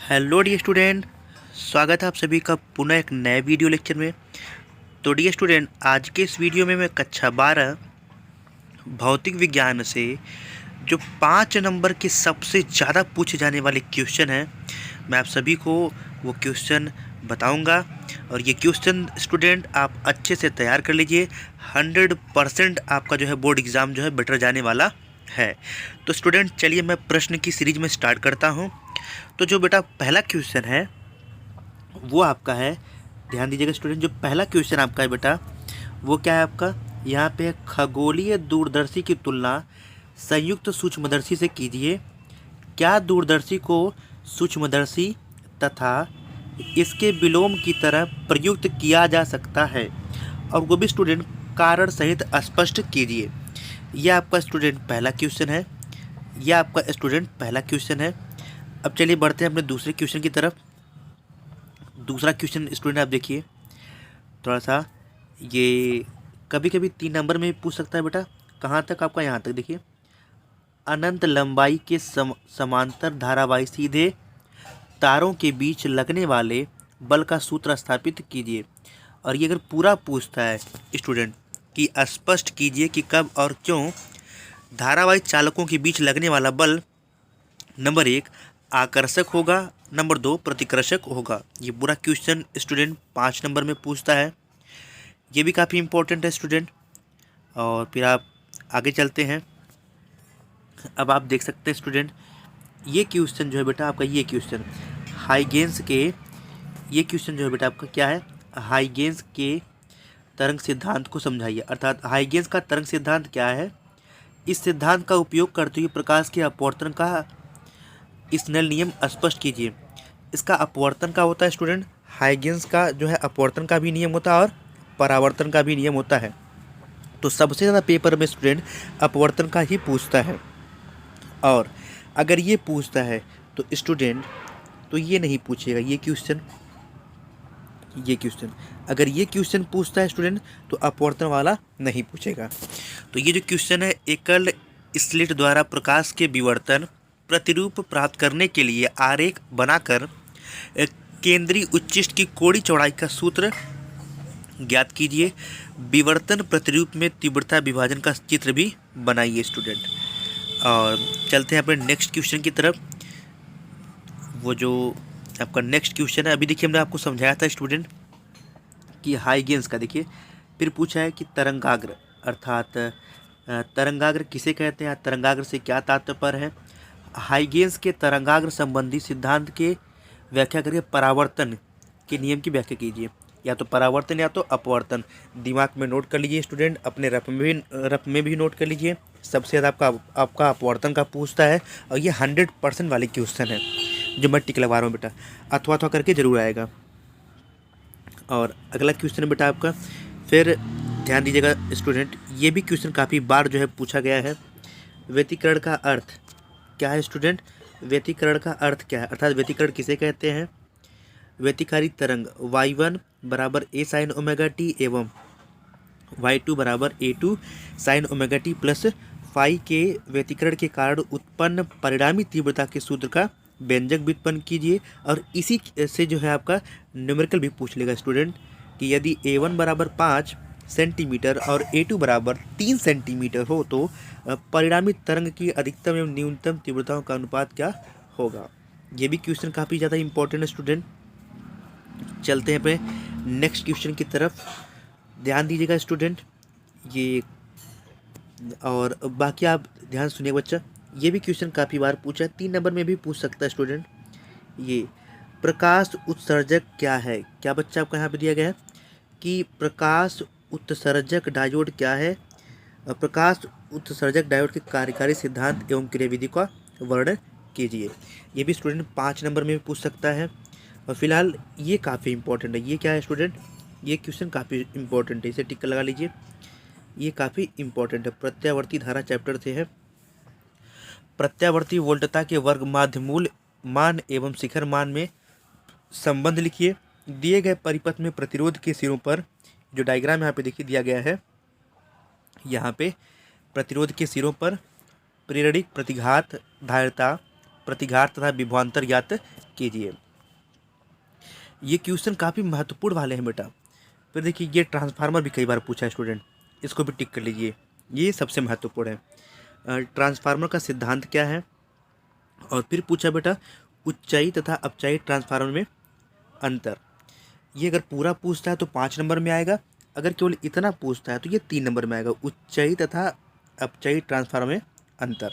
Hello dear student, स्वागत है आप सभी का पुनः एक नए वीडियो लेक्चर में। तो डियर स्टूडेंट, आज के इस वीडियो में मैं कक्षा 12 भौतिक विज्ञान से जो 5 नंबर के सबसे ज़्यादा पूछे जाने वाले क्वेश्चन हैं, मैं आप सभी को वो क्वेश्चन बताऊंगा। और ये क्वेश्चन स्टूडेंट आप अच्छे से तैयार कर लीजिए। 100% आपका जो है बोर्ड एग्ज़ाम जो है बेटर जाने वाला है। तो स्टूडेंट चलिए मैं प्रश्न की सीरीज में स्टार्ट करता हूँ। तो जो बेटा पहला क्वेश्चन है वो आपका है, ध्यान दीजिएगा स्टूडेंट, जो पहला क्वेश्चन आपका है बेटा वो क्या है आपका, यहाँ पे खगोलीय दूरदर्शी की तुलना संयुक्त सूक्ष्मदर्शी से कीजिए। क्या दूरदर्शी को सूक्ष्मदर्शी तथा इसके विलोम की तरह प्रयुक्त किया जा सकता है, और वो भी स्टूडेंट कारण सहित स्पष्ट कीजिए। यह आपका स्टूडेंट पहला क्वेश्चन है। यह आपका स्टूडेंट पहला क्वेश्चन है। अब चलिए बढ़ते हैं अपने दूसरे क्वेश्चन की तरफ। दूसरा क्वेश्चन स्टूडेंट आप देखिए, थोड़ा सा ये कभी कभी 3 नंबर में भी पूछ सकता है बेटा। कहाँ तक आपका, यहाँ तक देखिए, अनंत लंबाई के समांतर धारावाही सीधे तारों के बीच लगने वाले बल का सूत्र स्थापित कीजिए। और ये अगर पूरा पूछता है स्टूडेंट कि स्पष्ट कीजिए कि कब और क्यों धारावाही चालकों के बीच लगने वाला बल नंबर 1 आकर्षक होगा, नंबर 2 प्रतिकर्षक होगा। ये पूरा क्वेश्चन स्टूडेंट 5 नंबर में पूछता है। ये भी काफ़ी इम्पोर्टेंट है स्टूडेंट। और फिर आप आगे चलते हैं। अब आप देख सकते हैं स्टूडेंट, ये क्वेश्चन जो है बेटा आपका, ये क्वेश्चन हाइगेंस के, ये क्वेश्चन जो है बेटा आपका क्या है, हाइगेंस के तरंग सिद्धांत को समझाइए। अर्थात हाइगेंस का तरंग सिद्धांत क्या है, इस सिद्धांत का उपयोग करते हुए प्रकाश के अपवर्तन का स्नेल नियम स्पष्ट कीजिए। इसका अपवर्तन का होता है स्टूडेंट, हाइगेंस का जो है अपवर्तन का भी नियम होता है और परावर्तन का भी नियम होता है। तो सबसे ज़्यादा पेपर में स्टूडेंट अपवर्तन का ही पूछता है। और अगर ये पूछता है तो स्टूडेंट, तो ये नहीं पूछेगा ये क्वेश्चन। ये क्वेश्चन अगर ये क्वेश्चन पूछता है स्टूडेंट तो अपवर्तन वाला नहीं पूछेगा। तो ये जो क्वेश्चन है, एकल स्लिट द्वारा प्रकाश के विवर्तन प्रतिरूप प्राप्त करने के लिए आरेख बनाकर केंद्रीय उच्चिष्ट की कोणीय चौड़ाई का सूत्र ज्ञात कीजिए। विवर्तन प्रतिरूप में तीव्रता विभाजन का चित्र भी बनाइए स्टूडेंट। और चलते हैं अपने नेक्स्ट क्वेश्चन की तरफ। वो जो आपका नेक्स्ट क्वेश्चन है, अभी देखिए हमने आपको समझाया था स्टूडेंट कि हाइगेंस का, देखिए फिर पूछा है कि तरंगाग्र, अर्थात तरंगाग्र किसे कहते हैं, तरंगाग्र से क्या तात्पर्य है। हाइगेंस के तरंगाग्र संबंधी सिद्धांत के व्याख्या करके परावर्तन के नियम की व्याख्या कीजिए। या तो परावर्तन या तो अपवर्तन, दिमाग में नोट कर लीजिए स्टूडेंट, अपने रफ में भी नोट कर लीजिए। सबसे ज़्यादा आपका अपवर्तन का पूछता है, और ये 100% वाली क्वेश्चन है जो मैं टिक लगा रहा हूँ बेटा, अथवा अथवा करके जरूर आएगा। और अगला क्वेश्चन है बेटा आपका, फिर ध्यान दीजिएगा स्टूडेंट, ये भी क्वेश्चन काफ़ी बार जो है पूछा गया है। व्यतिकरण का अर्थ क्या है स्टूडेंट, व्यतिकरण का अर्थ क्या है, अर्थात व्यतिकरण किसे कहते हैं। व्यतिकारी तरंग y1 बराबर a साइन ओमेगा टी एवं y2 बराबर a2 sine omega t plus phi के व्यतिकरण के कारण उत्पन्न परिणामी तीव्रता के सूत्र का व्यंजक व्युत्पन्न कीजिए। और इसी से जो है आपका न्यूमेरिकल भी पूछ लेगा स्टूडेंट कि यदि a1 बराबर 5 सेंटीमीटर और a2 बराबर 3 सेंटीमीटर हो तो परिणामी तरंग की अधिकतम एवं न्यूनतम तीव्रताओं का अनुपात क्या होगा। ये भी क्वेश्चन काफ़ी ज़्यादा इंपॉर्टेंट है स्टूडेंट। चलते हैं अपने नेक्स्ट क्वेश्चन की तरफ, ध्यान दीजिएगा स्टूडेंट ये। और बाकी आप ध्यान सुनिए बच्चा, ये भी क्वेश्चन काफ़ी बार पूछा है, 3 नंबर में भी पूछ सकता है स्टूडेंट। ये प्रकाश उत्सर्जक क्या है, क्या बच्चा आपका यहाँ पे दिया गया है कि प्रकाश उत्सर्जक डायोड क्या है। प्रकाश उत्सर्जक डायोड के कार्यकारी सिद्धांत एवं क्रियाविधि का वर्णन कीजिए। ये भी स्टूडेंट 5 नंबर में भी पूछ सकता है। और फिलहाल ये काफ़ी इंपॉर्टेंट है, ये क्या है स्टूडेंट, ये क्वेश्चन काफ़ी इंपॉर्टेंट है, इसे टिक लगा लीजिए। ये काफ़ी इंपॉर्टेंट है, प्रत्यावर्ती धारा चैप्टर से है। प्रत्यावर्ती वोल्टता के वर्ग माध्य मूल मान एवं शिखर मान में संबंध लिखिए। दिए गए परिपथ में प्रतिरोध के सिरों पर, जो डायग्राम यहाँ पे देखिए दिया गया है, यहाँ पे प्रतिरोध के सिरों पर प्रेरणिक प्रतिघात धारिता प्रतिघात तथा विभवांतर ज्ञात कीजिए। ये क्वेश्चन काफ़ी महत्वपूर्ण वाले हैं बेटा। फिर देखिए ये ट्रांसफार्मर भी कई बार पूछा है स्टूडेंट, इसको भी टिक कर लीजिए, ये सबसे महत्वपूर्ण है। ट्रांसफार्मर का सिद्धांत क्या है। और फिर पूछा बेटा उच्चाई तथा अपचाई ट्रांसफार्मर में अंतर। ये अगर पूरा पूछता है तो 5 नंबर में आएगा, अगर केवल इतना पूछता है तो ये 3 नंबर में आएगा, उच्चाई तथा अपचाई ट्रांसफार्मर में अंतर।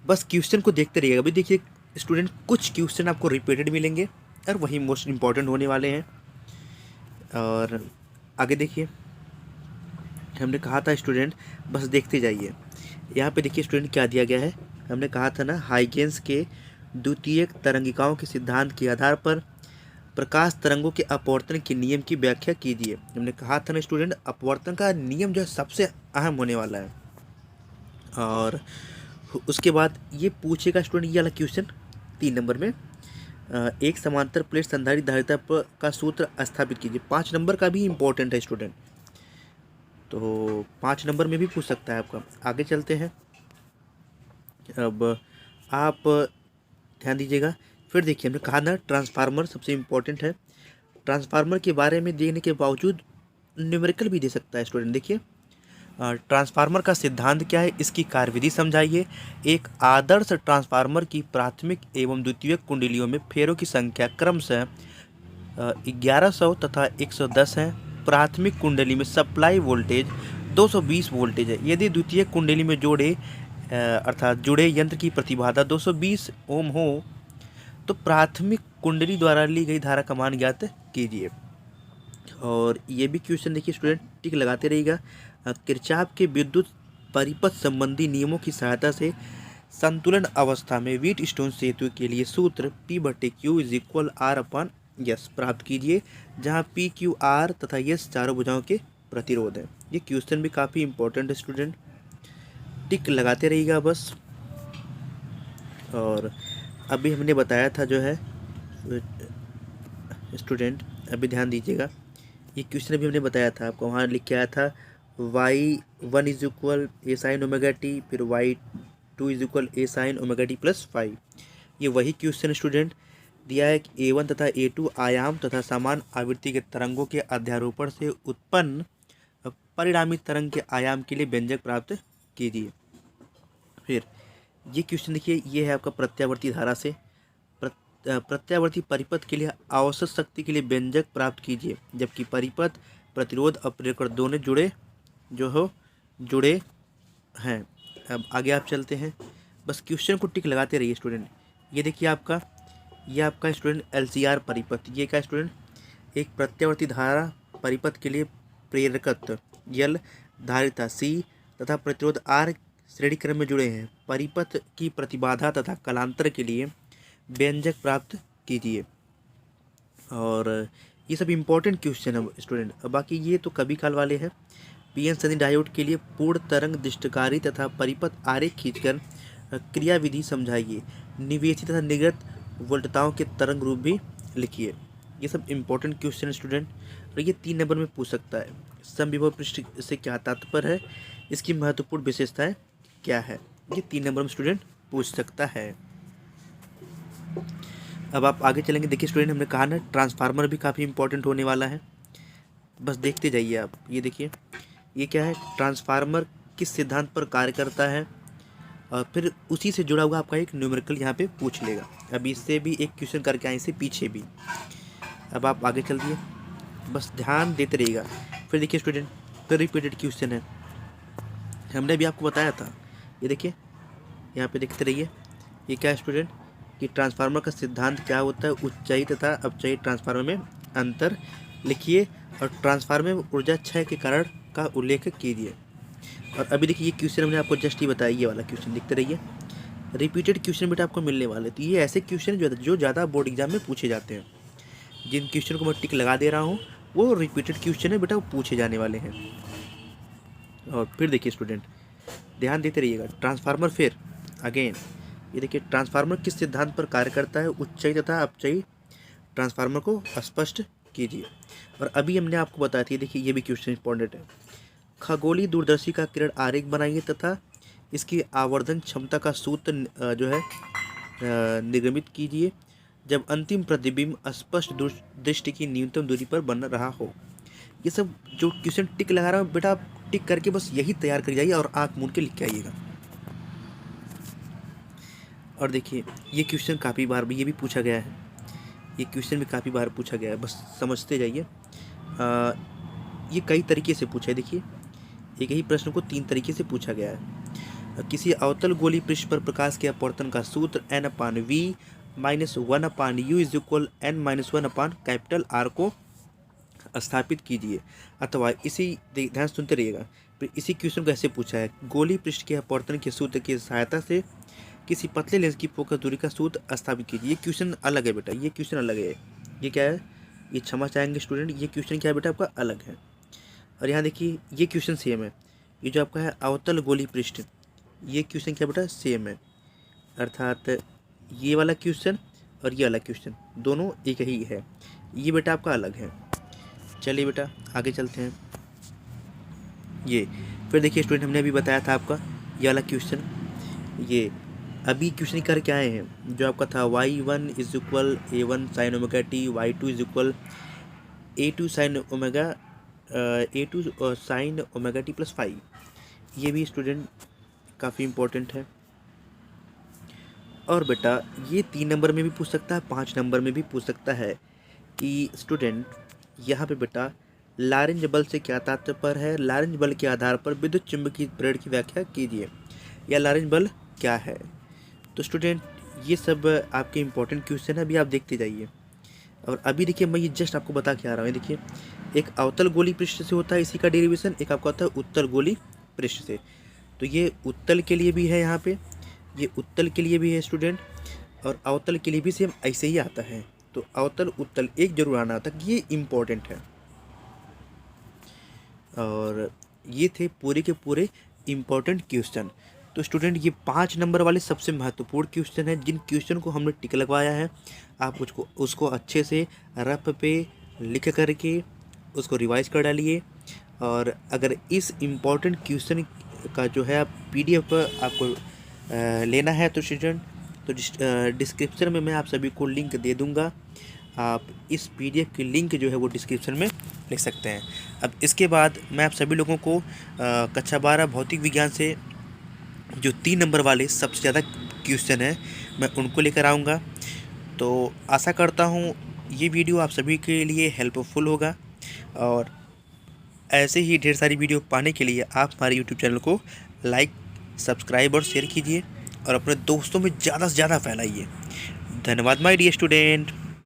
बस क्वेश्चन को देखते रहिएगा। अभी देखिए स्टूडेंट कुछ क्वेश्चन आपको रिपीटेड मिलेंगे और वही मोस्ट इम्पॉर्टेंट होने वाले हैं। और आगे देखिए हमने कहा था स्टूडेंट बस देखते जाइए। यहाँ पे देखिए स्टूडेंट क्या दिया गया है, हमने कहा था ना हाइगेंस के द्वितीयक तरंगिकाओं के सिद्धांत के आधार पर प्रकाश तरंगों के अपवर्तन के नियम की व्याख्या कीजिए। हमने कहा था ना स्टूडेंट अपवर्तन का नियम जो है सबसे अहम होने वाला है। और उसके बाद ये पूछेगा स्टूडेंट ये वाला क्वेश्चन 3 नंबर में, एक समांतर प्लेट संधारित धारिता का सूत्र स्थापित कीजिए। 5 नंबर का भी इम्पोर्टेंट है स्टूडेंट, तो 5 नंबर में भी पूछ सकता है आपका। आगे चलते हैं, अब आप ध्यान दीजिएगा। फिर देखिए हमने कहा ना ट्रांसफार्मर सबसे इम्पोर्टेंट है। ट्रांसफार्मर के बारे में देने के बावजूद न्यूमेरिकल भी दे सकता है स्टूडेंट। देखिए ट्रांसफार्मर का सिद्धांत क्या है, इसकी कार्यविधि समझाइए। एक आदर्श ट्रांसफार्मर की प्राथमिक एवं द्वितीयक कुंडलियों में फेरों की संख्या क्रमशः 1100 तथा 110 है। प्राथमिक कुंडली में सप्लाई वोल्टेज 220 वोल्टेज है। यदि द्वितीयक कुंडली में अर्थात जुड़े यंत्र की प्रतिबाधा 220 ओम हो तो प्राथमिक कुंडली द्वारा ली गई धारा का मान ज्ञात कीजिए। और ये भी क्वेश्चन देखिए स्टूडेंट टिक लगाते रहिएगा। किरचॉफ के विद्युत परिपथ संबंधी नियमों की सहायता से संतुलन अवस्था में व्हीटस्टोन सेतु के लिए सूत्र P/Q = R/S प्राप्त कीजिए, जहां P, Q, R तथा S चारों भुजाओं के प्रतिरोध है। ये क्वेश्चन भी काफ़ी इंपॉर्टेंट है स्टूडेंट, टिक लगाते रहिएगा बस। और अभी हमने बताया था जो है स्टूडेंट, अभी ध्यान दीजिएगा, ये क्वेश्चन भी हमने बताया था आपको, वहाँ लिख के आया था y1 = a sin omega t, फिर y2 = a sin omega t + 5। ये वही क्वेश्चन स्टूडेंट दिया है कि a1 तथा a2 आयाम तथा समान आवृत्ति के तरंगों के अध्यारोपण से उत्पन्न परिणामी तरंग के आयाम के लिए व्यंजक प्राप्त कीजिए। फिर ये क्वेश्चन देखिए, ये है आपका प्रत्यावर्ती धारा से प्रत्यावर्ती परिपथ के लिए आवश्यक शक्ति के लिए व्यंजक प्राप्त कीजिए, जबकि परिपथ प्रतिरोध और प्रेरक दोनों जुड़े हैं। अब आगे आप चलते हैं, बस क्वेश्चन को टिक लगाते रहिए स्टूडेंट। ये देखिए ये आपका स्टूडेंट LCR परिपथ, ये क्या स्टूडेंट, एक प्रत्यावर्ती धारा परिपथ के लिए प्रेरकत्व L, धारिता C तथा प्रतिरोध R श्रेणी क्रम में जुड़े हैं। परिपथ की प्रतिबाधा तथा कलांतर के लिए व्यंजक प्राप्त कीजिए। और ये सब इम्पोर्टेंट क्वेश्चन है स्टूडेंट। बाकी ये तो कभी काल वाले हैं। PN सनी डायोड के लिए पूर्ण तरंग दृष्टिकारी तथा परिपथ आरेख खींचकर क्रियाविधि समझाइए। निवेशित तथा निर्गत वोल्टताओं के तरंग रूप भी लिखिए। ये सब इम्पोर्टेंट क्वेश्चन स्टूडेंट, और ये 3 नंबर में पूछ सकता है। समविभव पृष्ठ से क्या तात्पर्य है, इसकी महत्वपूर्ण विशेषताएं क्या है, ये 3 नंबर में स्टूडेंट पूछ सकता है। अब आप आगे चलेंगे। देखिए स्टूडेंट हमने कहा ना ट्रांसफार्मर भी काफ़ी इंपॉर्टेंट होने वाला है, बस देखते जाइए आप। ये देखिए ये क्या है, ट्रांसफार्मर किस सिद्धांत पर कार्य करता है, और फिर उसी से जुड़ा हुआ आपका एक न्यूमेरिकल यहाँ पे पूछ लेगा। अब इससे भी एक क्वेश्चन करके आए, इससे पीछे भी। अब आप आगे चल दिए, बस ध्यान देते रहिएगा। फिर देखिए स्टूडेंट फिर रिपीटेड क्वेश्चन है, हमने भी आपको बताया था। ये देखिए यहाँ पे देखते रहिए, ये क्या है स्टूडेंट कि ट्रांसफार्मर का सिद्धांत क्या होता है, उच्चाई तथा अपचाई ट्रांसफार्मर में अंतर लिखिए, और ट्रांसफार्मर में ऊर्जा क्षय के कारण का उल्लेख कीजिए। और अभी देखिए ये क्वेश्चन हमने आपको जस्ट ही बताया, ये वाला क्वेश्चन देखते रहिए। रिपीटेड क्वेश्चन बेटा आपको मिलने वाले, तो ये ऐसे क्वेश्चन जो ज़्यादा बोर्ड एग्जाम में पूछे जाते हैं। जिन क्वेश्चन को मैं टिक लगा दे रहा हूँ वो रिपीटेड क्वेश्चन है बेटा, वो पूछे जाने वाले हैं। और फिर देखिए स्टूडेंट ध्यान देते रहिएगा, ट्रांसफार्मर फिर अगेन ये देखिए ट्रांसफार्मर किस सिद्धांत पर कार्य करता है, उच्चाई तथा अपचाई ट्रांसफार्मर को स्पष्ट कीजिए। और अभी हमने आपको बताया था, देखिए ये भी क्वेश्चन इंपॉर्टेंट है। खगोलीय दूरदर्शी का किरण आरेख बनाइए तथा इसकी आवर्धन क्षमता का सूत्र जो है निर्गमित कीजिए जब अंतिम प्रतिबिंब स्पष्ट दृष्टि की न्यूनतम दूरी पर बन रहा हो। ये सब जो क्वेश्चन टिक लगा रहा हूँ बेटा, आप टिक करके बस यही तैयार कर जाइए और आँख मूंद के लिख के आइएगा। और देखिए ये क्वेश्चन काफ़ी बार भी ये भी पूछा गया है, ये क्वेश्चन भी काफ़ी बार पूछा गया है, बस समझते जाइए। ये कई तरीके से पूछा है। देखिए एक ही प्रश्न को 3 तरीके से पूछा गया है। किसी अवतल गोली पृष्ठ पर प्रकाश के अपवर्तन का सूत्र n/v -1/u is equal n-1/R को स्थापित कीजिए। अथवा इसी ध्यान सुनते रहिएगा, फिर इसी क्वेश्चन को ऐसे पूछा है, गोली पृष्ठ के अपवर्तन के सूत्र की सहायता से किसी पतले लेंस की फोकस दूरी का सूत्र स्थापित कीजिए। ये क्वेश्चन अलग है बेटा, ये क्वेश्चन अलग है। ये क्या है, ये क्षमा चाहेंगे स्टूडेंट, ये क्वेश्चन क्या है बेटा आपका अलग है। और यहाँ देखिए ये क्वेश्चन सेम है, ये जो आपका है अवतल गोली पृष्ठ, ये क्वेश्चन क्या बेटा सेम है। अर्थात ये वाला क्वेश्चन और ये वाला क्वेश्चन दोनों एक ही है, ये बेटा आपका अलग है। चलिए बेटा आगे चलते हैं। ये फिर देखिए स्टूडेंट, हमने अभी बताया था आपका ये वाला क्वेश्चन, ये अभी क्वेश्चन कर क्या आए हैं, जो आपका था y1 is equal a1 sign omega T, y2 is equal a2 sine omega t plus 5। ये भी स्टूडेंट काफ़ी इम्पोर्टेंट है। और बेटा ये 3 नंबर में भी पूछ सकता है, 5 नंबर में भी पूछ सकता है कि स्टूडेंट यहाँ पे बेटा लारेंज बल से क्या तात्पर्य है, लारेंज बल के आधार पर विद्युत चुंबकीय प्रेरण की व्याख्या कीजिए, या लारेंज बल क्या है। तो स्टूडेंट ये सब आपके इम्पोर्टेंट क्वेश्चन है, अभी आप देखते जाइए। और अभी देखिए मैं ये जस्ट आपको बता के आ रहा हूँ। देखिए एक अवतल गोली पृष्ठ से होता है इसी का डेरिवेशन, एक आपका होता है उत्तल गोली पृष्ठ से। तो ये उत्तल के लिए भी है, यहाँ पे ये उत्तल के लिए भी है स्टूडेंट, और अवतल के लिए भी सेम ऐसे ही आता है। तो अवतल उत्तल एक जरूर आना था, ये इम्पोर्टेंट है। और ये थे पूरे के पूरे इम्पोर्टेंट क्वेश्चन। तो स्टूडेंट ये 5 नंबर वाले सबसे महत्वपूर्ण क्वेश्चन है, जिन क्वेश्चन को हमने टिक लगवाया है। आप उसको अच्छे से रफ पे लिख करके उसको रिवाइज कर डालिए। और अगर इस इम्पोर्टेंट क्वेश्चन का जो है आप PDF आपको लेना है तो स्टूडेंट, तो डिस्क्रिप्शन में मैं आप सभी को लिंक दे दूँगा। आप इस PDF की लिंक जो है वो डिस्क्रिप्शन में लिख सकते हैं। अब इसके बाद मैं आप सभी लोगों को कक्षा 12 भौतिक विज्ञान से जो 3 नंबर वाले सबसे ज़्यादा क्वेश्चन हैं मैं उनको लेकर आऊँगा। तो आशा करता हूँ ये वीडियो आप सभी के लिए हेल्पफुल होगा। और ऐसे ही ढेर सारी वीडियो पाने के लिए आप हमारे YouTube चैनल को लाइक, सब्सक्राइब और शेयर कीजिए और अपने दोस्तों में ज़्यादा से ज़्यादा फैलाइए। धन्यवाद माय डियर स्टूडेंट।